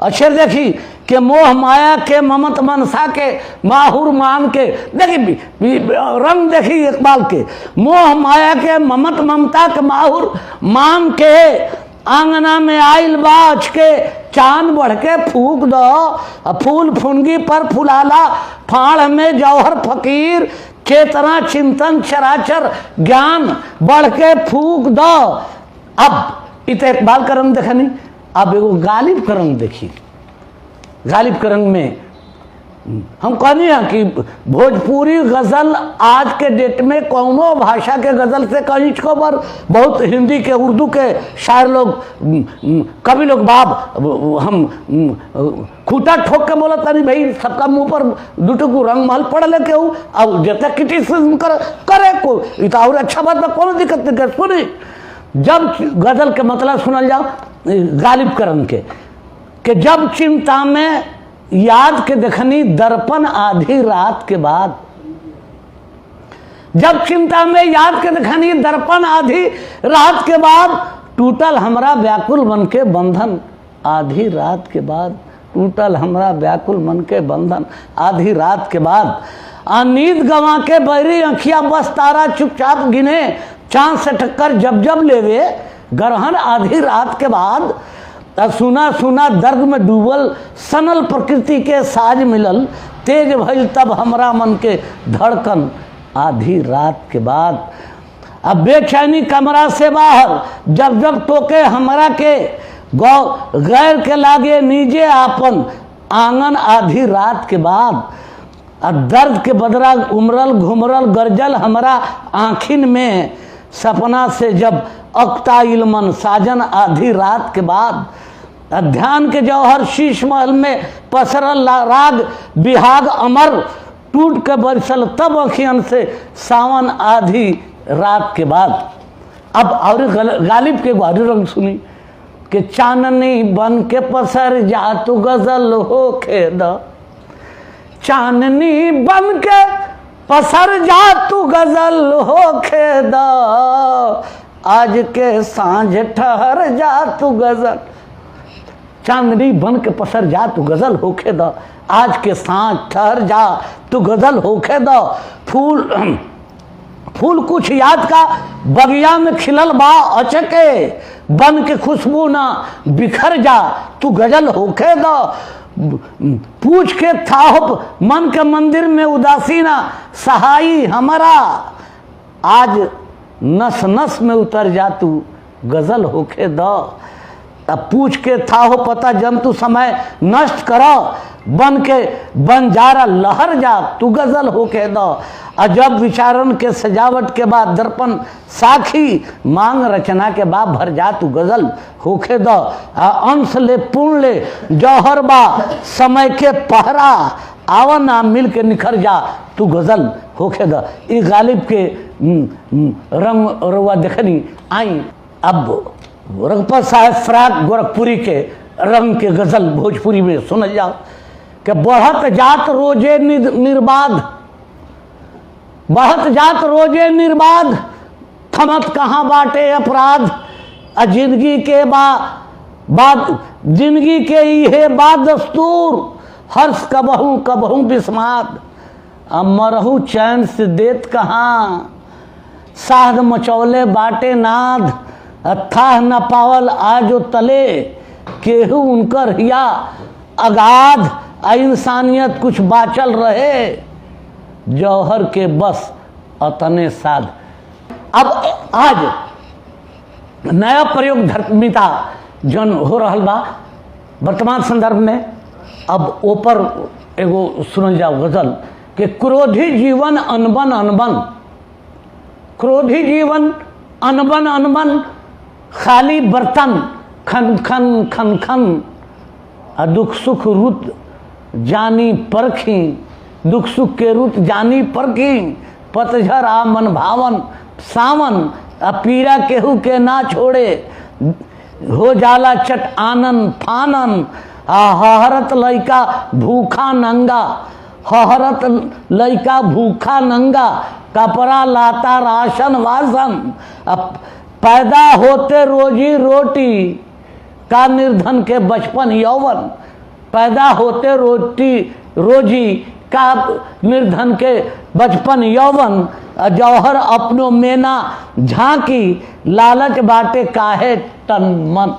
अक्षर देखी कि मोह माया के ममत मनसा के माहुर मान के, देखी रंग देखी इकबाल के, मोह माया के ममत ममता के माहुर मान के, आंगना में आइल बाज के चांद बढ़ के फूक दो, फूल फुनगी पर फुलाला फाड़ में जौहर फकीर, चेतना चिंतन चराचर ज्ञान बढ़ के फूक दो। अब इत इकबाल का रंग देखा नहीं, अब एगो गालिब का रंग देखी। गालिब के रंग में हम कहनी है कि भोजपुरी गजल आज के डेट में कौनो भाषा के गजल से कहीं खबर, बहुत हिंदी के उर्दू के शायर लोग कवि लोग बाब हम खूटा ठोक के बोला था नहीं भाई, सबका मुंह पर दुटुकू रंग महल पढ़ ले के हूँ। अब जब तक क्रिटिसिज्म करे को तो और अच्छा बात में कोनो दिक्कत नहीं कर। सुनी जब गजल के मतलब सुनल जाओ गालिब के रंग के, कि जब चिंता में याद के देखनी दर्पण आधी रात के बाद, जब चिंता में याद के देखनी दर्पण आधी रात के बाद, टूटल हमरा व्याकुल मन के बंधन आधी रात के बाद, टूटल हमरा व्याकुल मन के बंधन आधी रात के बाद, नींद गंवा के बैरी अखिया बस तारा चुपचाप गिने, चांद से टक्कर जब जब लेवे ग्रहण आधी रात के बाद, सुना सुना दर्द में डूबल सनल प्रकृति के साज मिलल, तेज भइल तब हमरा मन के धड़कन आधी रात के बाद, अब बेचैनी कमरा से बाहर जब जब टोके हमरा के, गैर के लागे नीजे आपन आंगन आधी रात के बाद, दर्द के बदरा उमरल घुमरल गरजल हमरा आँखिन में, सपना से जब अक्ता इल्मन साजन आधी रात के बाद, ध्यान के जौहर शीश महल में पसरल राग बिहाग अमर, टूट के बरसल तब अखियन से सावन आधी रात के बाद। अब और गालिब के गुहारी रंग सुनी कि चांदनी बन के पसर जा तू गजल हो खेद, चांदनी बन के पसर जा तू गजल हो खेद, आज के सांझ ठहर जा तू गजल, चांदनी बन के पसर जा तू गजल होके दो, आज के सांझ ठहर जा तू गजल होके दो, फूल फूल कुछ याद का बगिया में खिलल बा अचके, बन के खुशबू ना बिखर जा तू गजल होके दो, पूछ के थाप मन के मंदिर में उदासी ना सहाई हमारा, आज नस नस में उतर जा तू गजल होके दो, तब पूछ के था हो पता जंतु समय नष्ट करो, बन के बंजारा लहर जा तू गजल होके दो, अजब विचारन के सजावट के बाद दर्पण साखी, मांग रचना के बाद भर जा तू गजल होके दो, अंश ले पूर्ण ले जौहर बा समय के पहरा, आवा ना मिल के निखर जा तू गजल होके दो। ये गालिब के रंग रुआ देखनी आई। अब रघुपत साहेब फ्राक गोरखपुरी के रंग के गजल भोजपुरी में सुन जाओ कि बढ़त जात रोजे निर्बाध, बढ़त जात रोजे निर्बाध, थमत कहाँ बाटे अपराध। जिंदगी के बाद जिंदगी के ये बाद दस्तूर, हर्ष कबहू कबहू बिस्माद। मरहू चैन से देत कहाँ, साध मचौले बाटे नाद। थाह न पावल आजो तले, केहू उनकर हिया अगाध। इंसानियत कुछ बाचल रहे, जौहर के बस अतने साध। अब आज नया प्रयोग धर्मिता जन हो रहा बा वर्तमान संदर्भ में। अब ऊपर एगो सुनल जाओ गजल कि क्रोधी जीवन अनबन अनबन, क्रोधी जीवन अनबन अनबन। खाली बर्तन खन खन खन खन। दुख सुख रुत जानी परखी, दुख सुख के रुत जानी परखी। पतझर आ मन भावन सावन, पीरा केहू के ना छोड़े। हो जाला चट आनन फानन। हहरत लइका भूखा नंगा, हहरत लइका भूखा नंगा। कपड़ा लाता राशन वासन, पैदा होते रोजी रोटी। का निर्धन के बचपन यौवन, पैदा होते रोजी का निर्धन के बचपन यौवन। जौहर अपनो मेना झांकी, लालच बाटे काहे तन मन।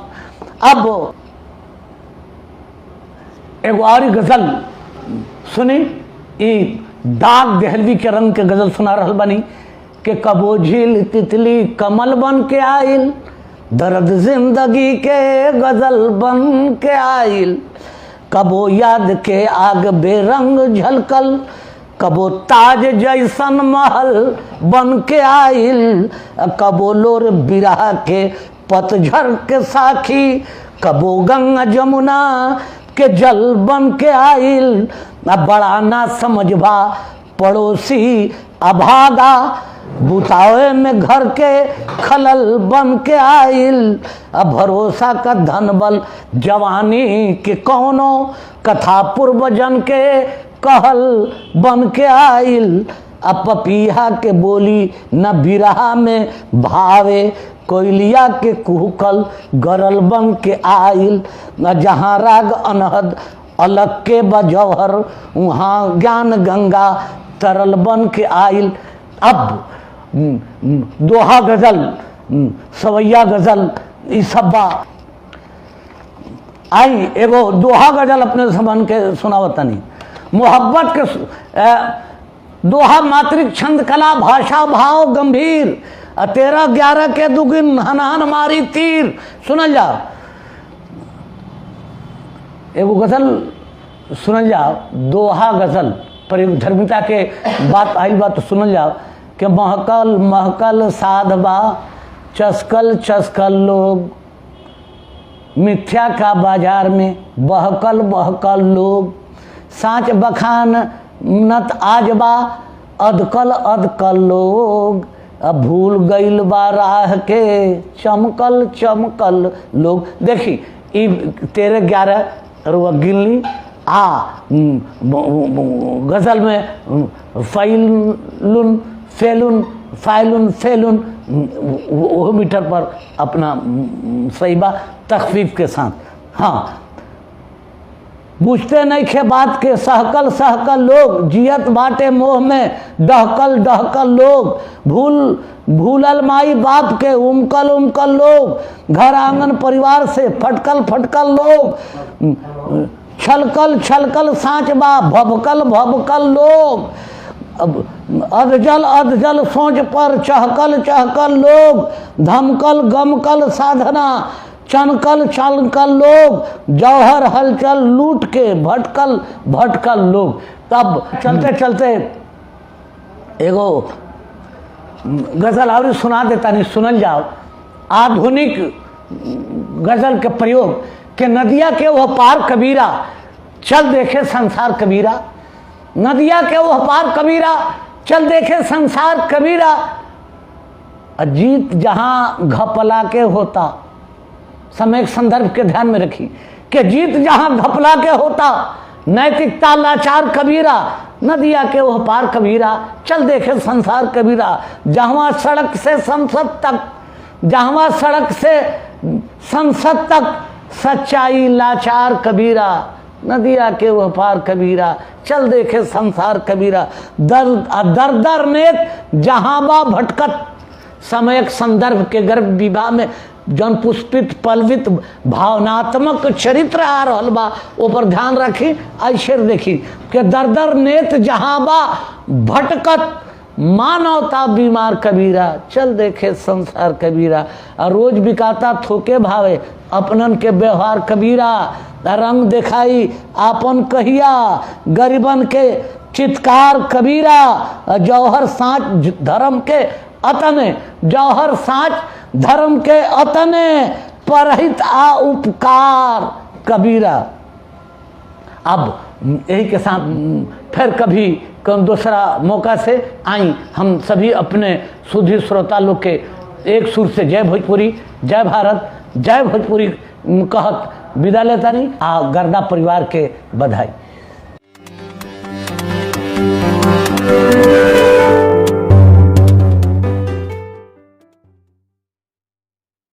अब एगो और गजल सुनी, दाग देहलवी के रंग के गजल सुना रहल बनी कि कबो झील तितली कमल बन के आइल, दर्द जिंदगी के गजल बन के आइल। कबो याद के आग बेरंग झलकल, कबो ताज जैसन महल बन के आइल। कबो लोर बिरहा के पतझर के साखी, कबो गंगा जमुना के जल बन के आइल। बड़ा ना समझबा पड़ोसी अभागा, बुतावे में घर के खलल बन के आइल। भरोसा का धनबल जवानी के कौनो, कथा पूर्वजन के कहल बन के आइल। पपीहा के बोली न बिरहा में भावे, कोयलिया के कुहकल गरल बन के आइल। जहाँ राग अनहद अलग के बजौहर, वहाँ ज्ञान गंगा तरल बन के आइल। अब दोहा गजल, सवैया गजल, ई सब बा। आई एगो दोहा गजल अपने समन के सुनावतनी। मोहब्बत के दोहा मात्रिक छंद कला भाषा भाव गंभीर। 13-11 के दुगिन हनहन मारी तीर। सुनल जाओ एगो गजल, सुनल जाओ दोहा गजल प्रयोग धर्मिता के बात आइल बा तो सुनल जाओ कि महकल महकल साधबा, चस्कल चस्कल लोग। मिथ्या का बाजार में बहकल बहकल लोग। साँच बखान नत आजबा, अदकल अदकल लोग। अब भूल गईल बा राह के चमकल चमकल लोग। देखी 13-11 रुआ गिनली। गजल में फैलुन फेलुन फाइलुन फेलुन वो मीटर पर अपना सही बा तखफीफ के साथ। हाँ, बुझते नहीं खे बात के सहकल सहकल लोग। जियत बाटे मोह में डहकल डहकल लोग। भूलल माई बाप के उमकल उमकल लोग। घर आंगन परिवार से फटकल फटकल लोग। छलकल छलकल सांच बा, भभकल भभकल लोग। अधजल अधजल सोच पर चहकल चहकल लोग। धमकल गमकल साधना, चनकल चलकल लोग। जौहर हलचल लूट के भटकल भटकल लोग। तब चलते चलते एगो गजल और सुना देता, नहीं सुनल जाओ। आधुनिक गजल के प्रयोग के नदिया के वह पार कबीरा, चल देखे संसार कबीरा। नदिया के वह पार कबीरा, चल देखे संसार कबीरा। अजीत जहां घपला के होता, समय संदर्भ के ध्यान में रखी कि जीत जहां घपला के होता। नैतिकता लाचार कबीरा, नदिया के वह पार कबीरा, चल देखे संसार कबीरा। जहाँ सड़क से संसद तक, जहाँ सड़क से संसद तक सच्चाई लाचार कबीरा। नदिया के वह पार कबीरा, चल देखे संसार कबीरा। दर दर दर नेत जहाँ बा भटकत, समयक संदर्भ के गर्भ विवाह में जन पुष्पित पलवित भावनात्मक चरित्र आ रहल बा, ऊपर ध्यान रखी। ऐसे देखी कि दर दर नेत जहाँ बा भटकत, मानवता बीमार कबीरा, चल देखे संसार कबीरा। और रोज बिकाता थोके भावे अपनन के व्यवहार कबीरा। रंग दिखाई आपन कहिया, गरीबन के चित्कार कबीरा। जौहर साँच धर्म के अतने, जौहर साँच धर्म के अतने, परहित आ उपकार कबीरा। अब यही के साथ फिर कभी दूसरा मौका से आई हम सभी अपने सुधी श्रोता लोग के एक सुर से जय भोजपुरी, जय भारत, जय भोजपुरी कहत विदा लेता नहीं। आ गर्दा परिवार के बधाई।